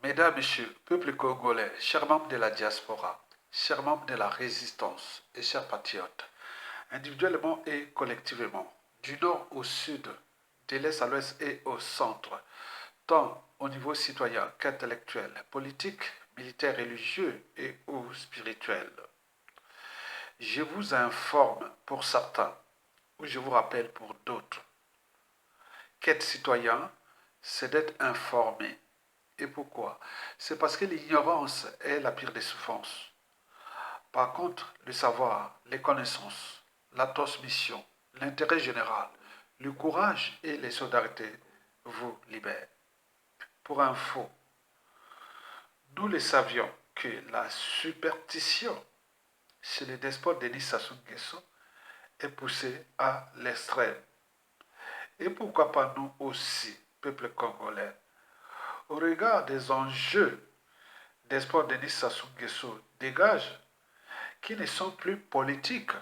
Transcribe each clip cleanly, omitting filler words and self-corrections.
Mesdames, Messieurs, peuple congolais, chers membres de la diaspora, chers membres de la résistance et chers patriotes, individuellement et collectivement, du nord au sud, de l'est à l'ouest et au centre, tant au niveau citoyen qu'intellectuel, politique, militaire, religieux et ou spirituel. Je vous informe pour certains, ou je vous rappelle pour d'autres, qu'être citoyen, c'est d'être informé. Et pourquoi? C'est parce que l'ignorance est la pire des souffrances. Par contre, le savoir, les connaissances, la transmission, l'intérêt général, le courage et les solidarités vous libèrent. Pour info, nous le savions que la superstition chez le despote Denis Sassou Nguesso est poussée à l'extrême. Et pourquoi pas nous aussi, peuple congolais? Au regard des enjeux, despote Denis Sassou Nguesso dégage, qui ne sont plus politiques.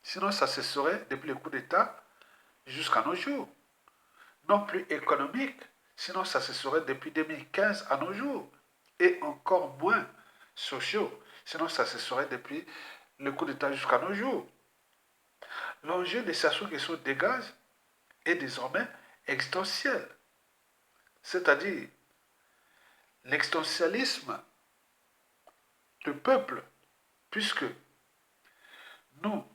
Sinon, ça se serait depuis le coup d'État jusqu'à nos jours. Non plus économiques. Sinon, ça se serait depuis 2015 à nos jours. Et encore moins sociaux. Sinon, ça se serait depuis le coup d'État jusqu'à nos jours. L'enjeu de Sassou Nguesso dégage est désormais existentiel. C'est-à-dire l'existentialisme du peuple, puisque nous,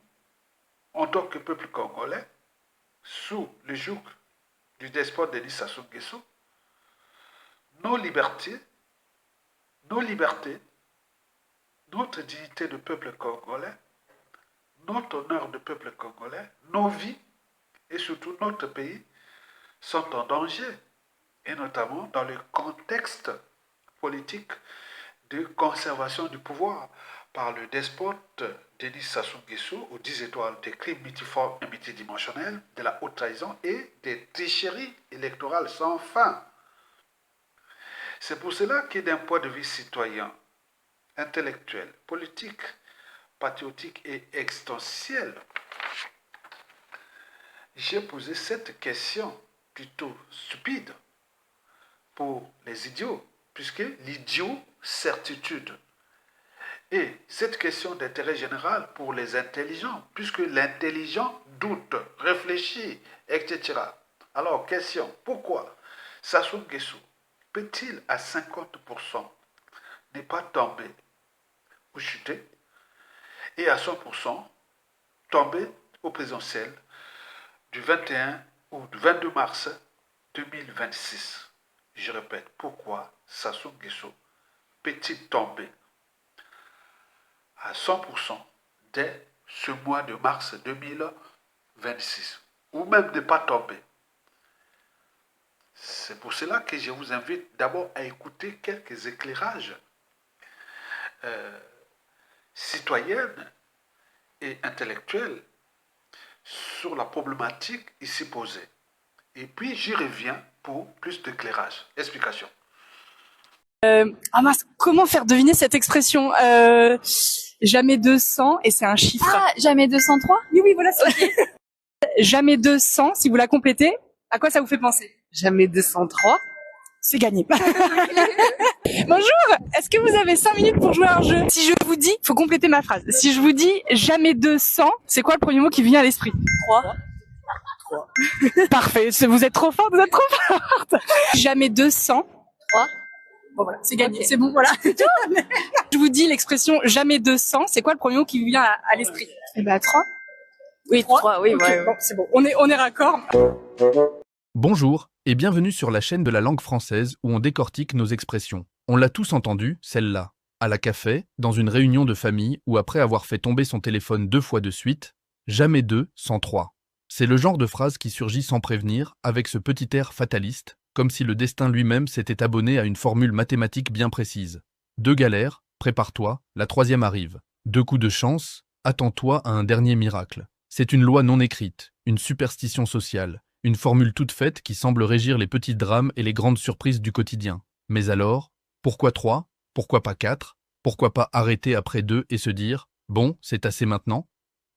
en tant que peuple congolais, sous le joug du despote Denis Sassou Nguesso, nos libertés, nos libertés, notre dignité de peuple congolais, notre honneur de peuple congolais, nos vies et surtout notre pays sont en danger, et notamment dans le contexte politique de conservation du pouvoir par le despote Denis Sassou Nguesso aux 10 étoiles des crimes multiformes et multidimensionnels, de la haute trahison et des tricheries électorales sans fin. C'est pour cela que d'un point de vue citoyen, intellectuel, politique, patriotique et existentiel, j'ai posé cette question plutôt stupide pour les idiots, puisque l'idiot certitude. Et cette question d'intérêt général pour les intelligents, puisque l'intelligent doute, réfléchit, etc. Alors, question, pourquoi Sassou Nguesso peut-il à 50% ne pas tomber ou chuter et à 100% tomber au présidentiel du 21 ou du 22 mars 2026? Je répète, pourquoi Sassou Nguesso peut-il tomber à 100% dès ce mois de mars 2026, ou même ne pas tomber? C'est pour cela que je vous invite d'abord à écouter quelques éclairages euh, citoyennes et intellectuels sur la problématique ici posée. Et puis j'y reviens pour plus d'éclairage. Explication. Ah mince, comment faire deviner cette expression Jamais 200 et c'est un chiffre. Ah, jamais 203? Oui, oui, voilà. Jamais 200, si vous la complétez, à quoi ça vous fait penser? Jamais 203. C'est gagné. Bonjour, est-ce que vous avez 5 minutes pour jouer à un jeu? Si je vous dis, faut compléter ma phrase. Si je vous dis jamais 200, c'est quoi le premier mot qui vient à l'esprit? 3. Parfait, vous êtes trop forte, vous êtes trop forte. Jamais 200. 3. Bon voilà, c'est gagné, Ok. c'est bon, voilà. Je vous dis l'expression jamais 200, c'est quoi le premier mot qui vous vient à l'esprit? Eh ben, 3. Oui, 3, oui, Ok, ouais. bon, c'est bon, on est raccord. Bonjour et bienvenue sur la chaîne de la langue française où on décortique nos expressions. On l'a tous entendue, celle-là. À la café, dans une réunion de famille ou après avoir fait tomber son téléphone 2 fois de suite, jamais 2 sans 3. C'est le genre de phrase qui surgit sans prévenir, avec ce petit air fataliste, comme si le destin lui-même s'était abonné à une formule mathématique bien précise. 2 galères, prépare-toi, la 3e arrive. 2 coups de chance, attends-toi à un dernier miracle. C'est une loi non écrite, une superstition sociale, une formule toute faite qui semble régir les petits drames et les grandes surprises du quotidien. Mais alors, pourquoi 3? Pourquoi pas 4? Pourquoi pas arrêter après 2 et se dire « Bon, c'est assez maintenant ?»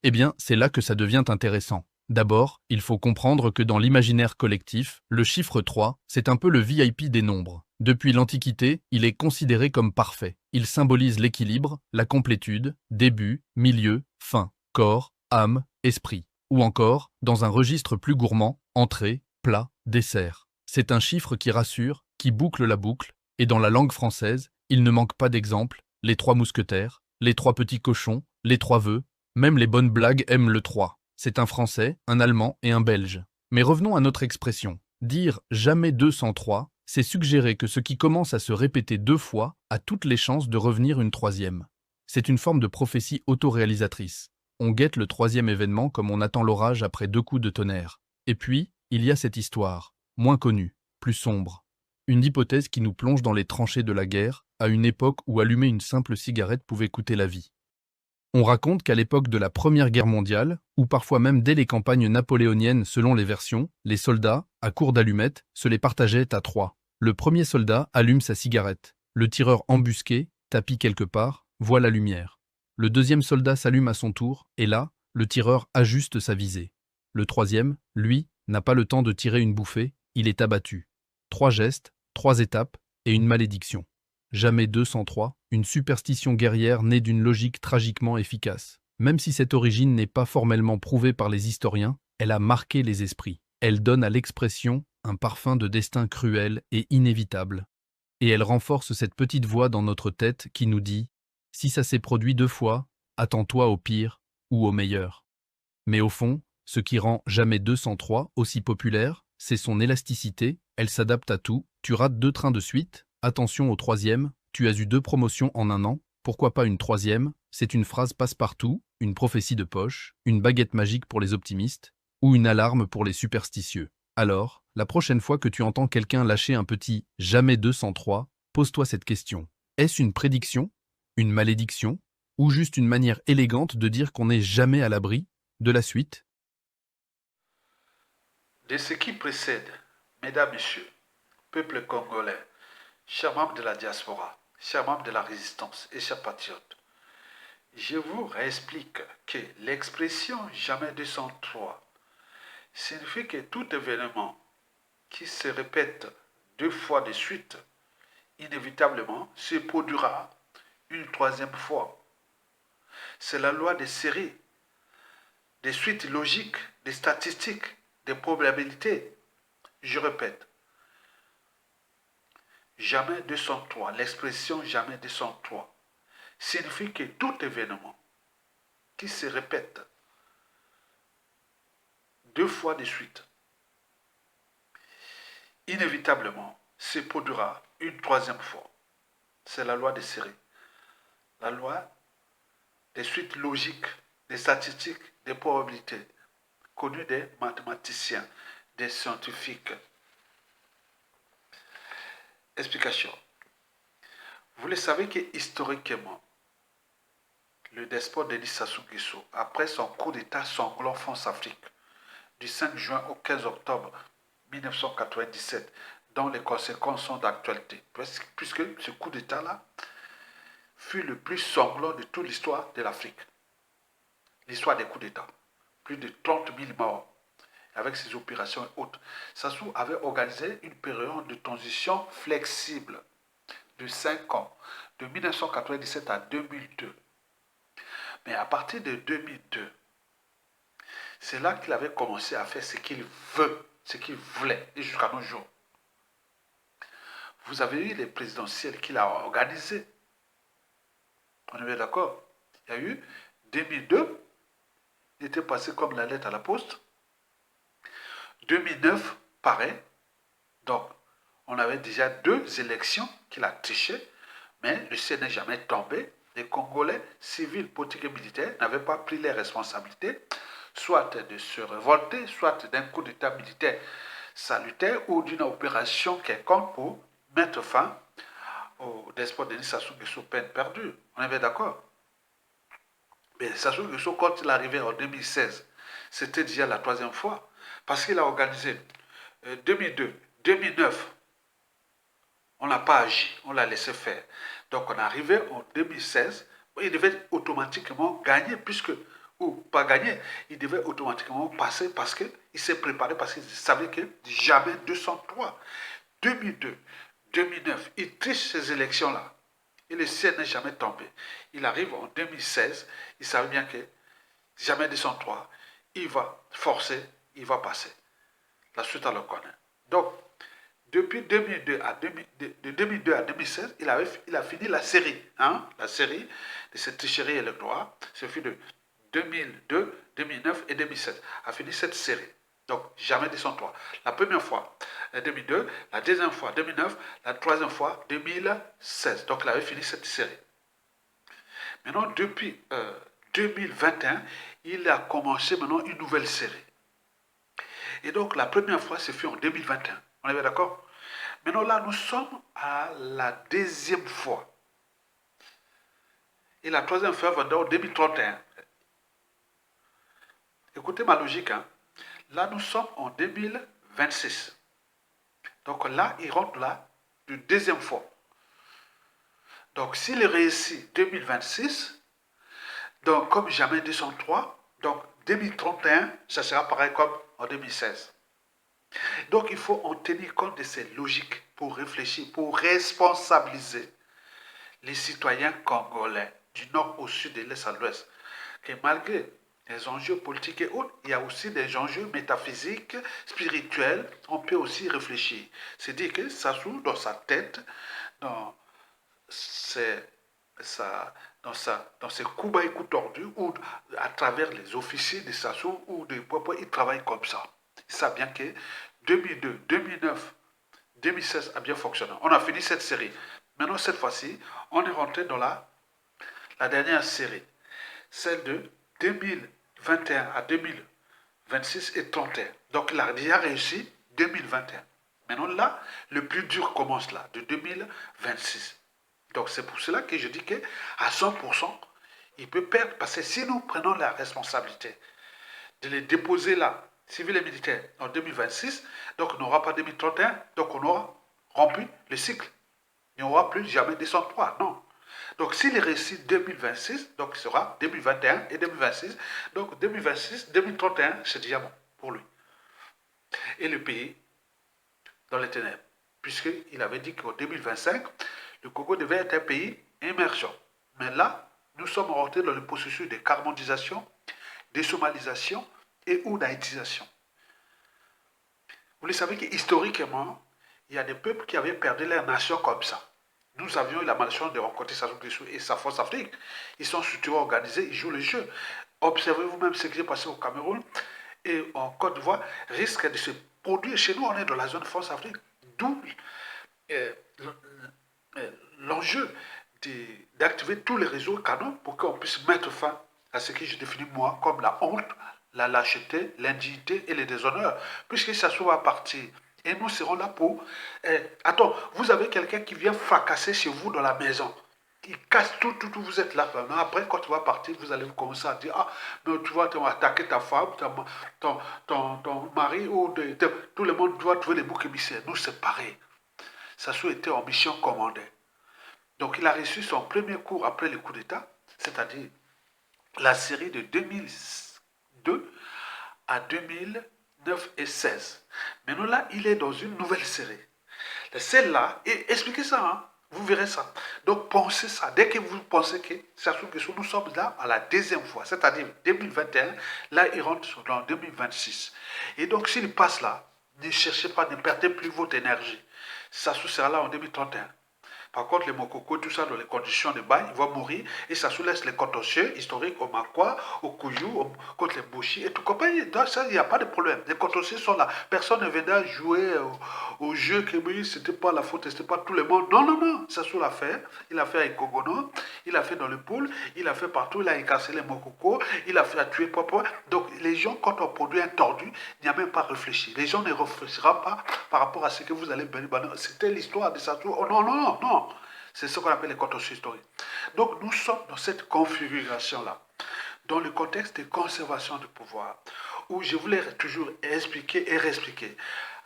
Eh bien, c'est là que ça devient intéressant. D'abord, il faut comprendre que dans l'imaginaire collectif, le chiffre 3, c'est un peu le VIP des nombres. Depuis l'Antiquité, il est considéré comme parfait. Il symbolise l'équilibre, la complétude, début, milieu, fin, corps, âme, esprit. Ou encore, dans un registre plus gourmand, entrée, plat, dessert. C'est un chiffre qui rassure, qui boucle la boucle, et dans la langue française, il ne manque pas d'exemples, les trois mousquetaires, les trois petits cochons, les trois vœux, même les bonnes blagues aiment le 3. C'est un Français, un Allemand et un Belge. Mais revenons à notre expression. Dire jamais 203, c'est suggérer que ce qui commence à se répéter 2 fois a toutes les chances de revenir une troisième. C'est une forme de prophétie autoréalisatrice. On guette le troisième événement comme on attend l'orage après 2 coups de tonnerre. Et puis, il y a cette histoire, moins connue, plus sombre. Une hypothèse qui nous plonge dans les tranchées de la guerre, à une époque où allumer une simple cigarette pouvait coûter la vie. On raconte qu'à l'époque de la Première Guerre mondiale, ou parfois même dès les campagnes napoléoniennes selon les versions, les soldats, à court d'allumettes, se les partageaient à 3. Le premier soldat allume sa cigarette. Le tireur embusqué, tapi quelque part, voit la lumière. Le deuxième soldat s'allume à son tour, et là, le tireur ajuste sa visée. Le troisième, lui, n'a pas le temps de tirer une bouffée, il est abattu. 3 gestes, 3 étapes, et une malédiction. Jamais 203, une superstition guerrière née d'une logique tragiquement efficace. Même si cette origine n'est pas formellement prouvée par les historiens, elle a marqué les esprits. Elle donne à l'expression un parfum de destin cruel et inévitable. Et elle renforce cette petite voix dans notre tête qui nous dit « Si ça s'est produit 2 fois, attends-toi au pire ou au meilleur ». Mais au fond, ce qui rend Jamais 203 aussi populaire, c'est son élasticité, elle s'adapte à tout. Tu rates 2 trains de suite, attention au troisième, tu as eu 2 promotions en un an, pourquoi pas une troisième? C'est une phrase passe-partout, une prophétie de poche, une baguette magique pour les optimistes, ou une alarme pour les superstitieux. Alors, la prochaine fois que tu entends quelqu'un lâcher un petit « Jamais 203 », pose-toi cette question. Est-ce une prédiction? Une malédiction? Ou juste une manière élégante de dire qu'on n'est jamais à l'abri de la suite? De ce qui précède, mesdames, messieurs, peuple congolais, chers membres de la diaspora, chers membres de la résistance et chers patriotes, je vous réexplique que l'expression jamais 203 signifie que tout événement qui se répète 2 fois de suite, inévitablement se produira une troisième fois. C'est la loi des séries, des suites logiques, des statistiques, des probabilités. Je répète, jamais 203, l'expression jamais 203 signifie que tout événement qui se répète 2 fois de suite, inévitablement se produira une troisième fois. C'est la loi des séries, la loi des suites logiques, des statistiques, des probabilités, connue des mathématiciens, des scientifiques. Explication. Vous le savez que historiquement, le despote Denis Sassou Nguesso, après son coup d'État sanglant France-Afrique, du 5 juin au 15 octobre 1997, dont les conséquences sont d'actualité, puisque ce coup d'État-là fut le plus sanglant de toute l'histoire de l'Afrique. L'histoire des coups d'État. Plus de 30 000 morts. Avec ses opérations et autres. Sassou avait organisé une période de transition flexible de 5 ans, de 1997 à 2002. Mais à partir de 2002, c'est là qu'il avait commencé à faire ce qu'il veut, ce qu'il voulait, et jusqu'à nos jours. Vous avez eu les présidentielles qu'il a organisées. On est bien d'accord? Il y a eu 2002, il était passé comme la lettre à la poste. 2009, pareil. Donc, on avait déjà 2 élections qu'il a trichées, mais le ciel n'est jamais tombé. Les Congolais, civils, politiques et militaires, n'avaient pas pris les responsabilités, soit de se révolter, soit d'un coup d'État militaire salutaire ou d'une opération quelconque pour mettre fin au despote Denis Sassou Nguesso, peine perdue. On est bien d'accord? Mais Sassou Nguesso, quand il est arrivé en 2016, c'était déjà la troisième fois. Parce qu'il a organisé 2002, 2009, on n'a pas agi, on l'a laissé faire. Donc on est arrivé en 2016, il devait automatiquement gagner, ou pas gagner, il devait automatiquement passer parce qu'il s'est préparé, parce qu'il savait que jamais 203, 2002, 2009, il triche ces élections-là. Et le ciel n'est jamais tombé. Il arrive en 2016, il savait bien que jamais 203, il va forcer, il va passer. La suite, on le connaît. Donc, depuis 2002 à 2016, il a fini la série. Hein, la série de cette tricherie électorale. C'est fini de 2002, 2009 et 2016. A fini cette série. Donc, jamais 203. La première fois, 2002, la deuxième fois, 2009, la troisième fois, 2016. Donc, il avait fini cette série. Maintenant, depuis 2021, il a commencé maintenant une nouvelle série. Et donc, la première fois, c'est fait en 2021. On est bien d'accord? Maintenant, là, nous sommes à la deuxième fois. Et la troisième fois va en 2031. Écoutez ma logique. Hein. Là, nous sommes en 2026. Donc là, il rentre là, de deuxième fois. Donc, s'il réussit 2026, donc comme jamais 203, donc 2031, ça sera pareil comme en 2016. Donc, il faut en tenir compte de ces logiques pour réfléchir, pour responsabiliser les citoyens congolais du nord au sud et de l'est à l'ouest. Que malgré les enjeux politiques et autres, il y a aussi des enjeux métaphysiques, spirituels. On peut aussi réfléchir. C'est-à-dire que Sassou, dans sa tête, dans ses, dans ses coups bas et coups tordus, ou à travers les officiers de Sassou ou de Popo, il travaille comme ça. Il sait bien que 2002, 2009, 2016 a bien fonctionné. On a fini cette série. Maintenant, cette fois-ci, on est rentré dans la dernière série, celle de 2021 à 2026 et 31. Donc, il a déjà réussi 2021. Maintenant, là, le plus dur commence là, de 2026. Donc, c'est pour cela que je dis qu'à 100%, il peut perdre, parce que si nous prenons la responsabilité de les déposer là, civils et militaires, en 2026, donc on n'aura pas 2031, donc on aura rompu le cycle. Il n'y aura plus jamais 203, non. Donc s'il réussit 2026, donc il sera 2021 et 2026. Donc 2026, 2031, c'est déjà bon pour lui. Et le pays dans les ténèbres. Puisqu'il avait dit qu'en 2025, le Congo devait être un pays émergent. Mais là, nous sommes rentrés dans le processus de carbonisation, désomalisation et ou d'haïtisation. Vous le savez qu'historiquement, il y a des peuples qui avaient perdu leur nation comme ça. Nous avions eu la malchance de rencontrer Sassou Nguesso et sa force Afrique. Ils sont structurés, organisés, ils jouent le jeu. Observez vous-même ce qui s'est passé au Cameroun et en Côte d'Ivoire risque de se produire chez nous. On est dans la zone force Afrique. D'où l'enjeu d'activer tous les réseaux canaux pour qu'on puisse mettre fin à ce que je définis moi comme la honte, la lâcheté, l'indignité et le déshonneur. Puisque ça soit à partir. Et nous serons là pour... attends, vous avez quelqu'un qui vient fracasser chez vous dans la maison. Il casse tout, vous êtes là. Après, quand tu vas partir, vous allez commencer à dire, ah, mais tu vas attaquer ta femme, ton mari, ou tout le monde doit trouver les boucs émissaires. Nous, c'est pareil. Sassou était en mission commandée. Donc, il a reçu son premier cours après le coup d'État, c'est-à-dire la série de 2002 à 2009 et 16. Maintenant là, il est dans une nouvelle série. Celle-là, et expliquez ça, hein, vous verrez ça. Donc pensez ça. Dès que vous pensez que Sassou Nguesso, nous sommes là à la deuxième fois, c'est-à-dire 2021, là il rentre dans 2026. Et donc s'il passe là, ne cherchez pas, ne perdez plus votre énergie. Sassou sera là en 2031. Par contre, les Mokoko, tout ça, dans les conditions de bail, ils vont mourir et ça soulève les contentieux historiques au Makwa, au Kouyou, contre les Bouchis et tout compagnie. Donc, ça, il n'y a pas de problème. Les contentieux sont là. Personne ne viendra jouer au jeu que oui, c'était pas la faute, c'était pas tout le monde. Non, non, non. Sassou l'a fait. Il a fait avec Kogono, il a fait dans le pool, il a fait partout, il a incarcéré les Mokoko, il a fait tuer Papa. Donc, les gens, quand on produit un tordu, il n'y a même pas réfléchi. Les gens ne réfléchiront pas par rapport à ce que vous allez bénir. C'était l'histoire de Sassou. Oh non, non, non. C'est ce qu'on appelle les contentieux historiques. Donc nous sommes dans cette configuration-là, dans le contexte de conservation du pouvoir, où je voulais toujours expliquer et réexpliquer.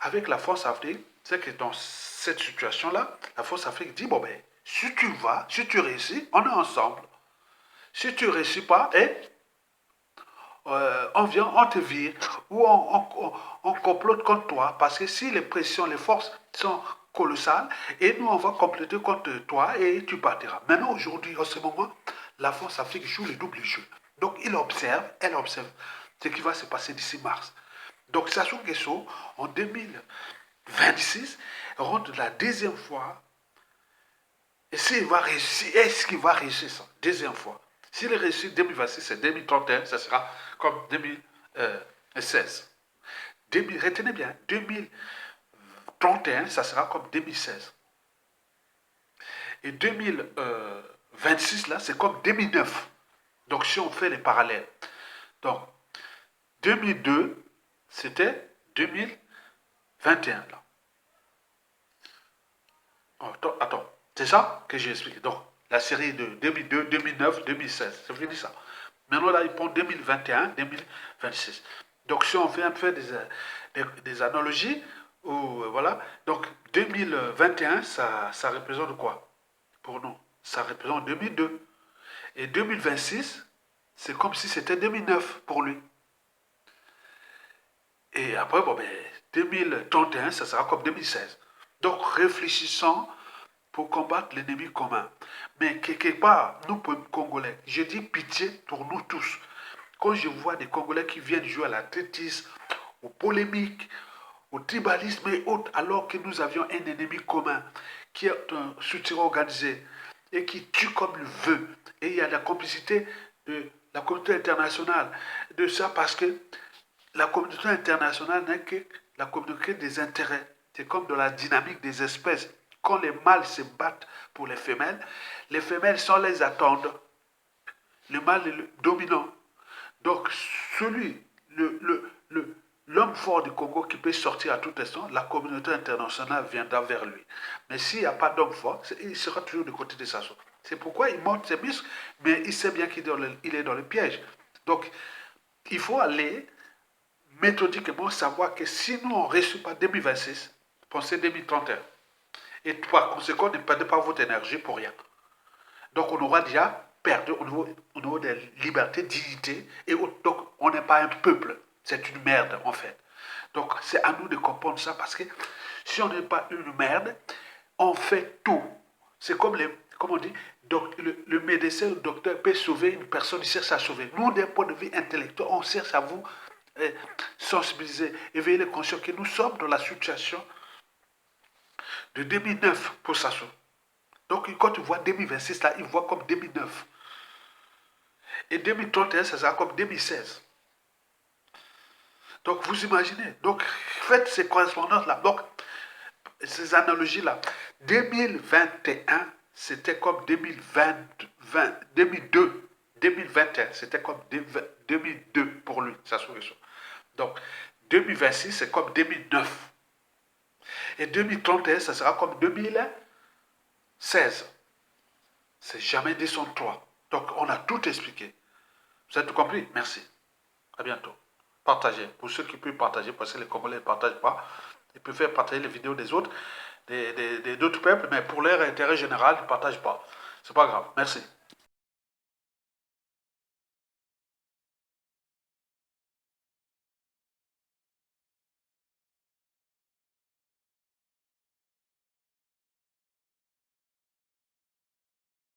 Avec la force Afrique, c'est que dans cette situation-là, la force Afrique dit, bon ben, si tu vas, si tu réussis, on est ensemble. Si tu ne réussis pas, on vient, on te vire, ou on complote contre toi, parce que si les pressions, les forces sont colossal et nous, on va compléter contre toi et tu partiras. Maintenant, aujourd'hui, en ce moment, la France-Afrique joue le double jeu. Donc, il observe, elle observe ce qui va se passer d'ici mars. Donc, Sassou Nguesso, en 2026, rentre la deuxième fois. Et s'il va réussir, est-ce qu'il va réussir ça? Deuxième fois. S'il réussit 2026 et 2031, ça sera comme 2016. Retenez bien, 2031, ça sera comme 2016. Et 2026, là, c'est comme 2009. Donc, si on fait les parallèles. Donc, 2002, c'était 2021, là. Oh, attends, c'est ça que j'ai expliqué. Donc, la série de 2002, 2009, 2016, c'est fini ça. Maintenant, là, ils prend 2021, 2026. Donc, si on fait un peu des analogies, voilà, donc 2021, ça représente quoi pour nous? Ça représente 2002. Et 2026, c'est comme si c'était 2009 pour lui. Et après, bon, ben, 2031, ça sera comme 2016. Donc, réfléchissons pour combattre l'ennemi commun. Mais quelque part, nous, Congolais, je dis pitié pour nous tous. Quand je vois des Congolais qui viennent jouer à l'athlétisme, aux polémiques, au tribalisme et autres, alors que nous avions un ennemi commun qui est un soutien organisé et qui tue comme il veut. Et il y a la complicité de la communauté internationale de ça parce que la communauté internationale n'est que la communauté des intérêts. C'est comme dans la dynamique des espèces. Quand les mâles se battent pour les femelles sont les attendent. Le mâle est le dominant. Donc, l'homme fort du Congo qui peut sortir à tout instant, la communauté internationale viendra vers lui. Mais s'il n'y a pas d'homme fort, il sera toujours du côté de Sassou. C'est pourquoi il monte ses muscles, mais il sait bien qu'il est dans le piège. Donc, il faut aller méthodiquement savoir que si nous, on ne réussit pas 2026, pensez 2031. Et par conséquent, ne perdez pas votre énergie pour rien. Donc, on aura déjà perdu au niveau des libertés, dignité, et donc on n'est pas un peuple. C'est une merde, en fait. Donc, c'est à nous de comprendre ça, parce que si on n'est pas une merde, on fait tout. C'est comme on dit, donc, le médecin, le docteur peut sauver une personne, il cherche à sauver. Nous, d'un point de vue intellectuel, on cherche à vous sensibiliser, éveiller les conscients que nous sommes dans la situation de 2009 pour Sassou. Donc, quand tu vois 2026, là, il voit comme 2009. Et 2031, ça sera comme 2016. Donc, vous imaginez. Donc, faites ces correspondances-là. Donc, ces analogies-là. 2021, c'était comme 2002. 2021, c'était comme 2002 pour lui, Sassou Nguesso. Donc, 2026, c'est comme 2009. Et 2031, ça sera comme 2016. C'est jamais 203. Donc, on a tout expliqué. Vous avez tout compris? Merci. À bientôt. Partagez. Pour ceux qui peuvent partager, parce que les Congolais ne partagent pas, ils peuvent partager les vidéos des autres, d'autres peuples, mais pour leur intérêt général, ils ne partagent pas. C'est pas grave. Merci.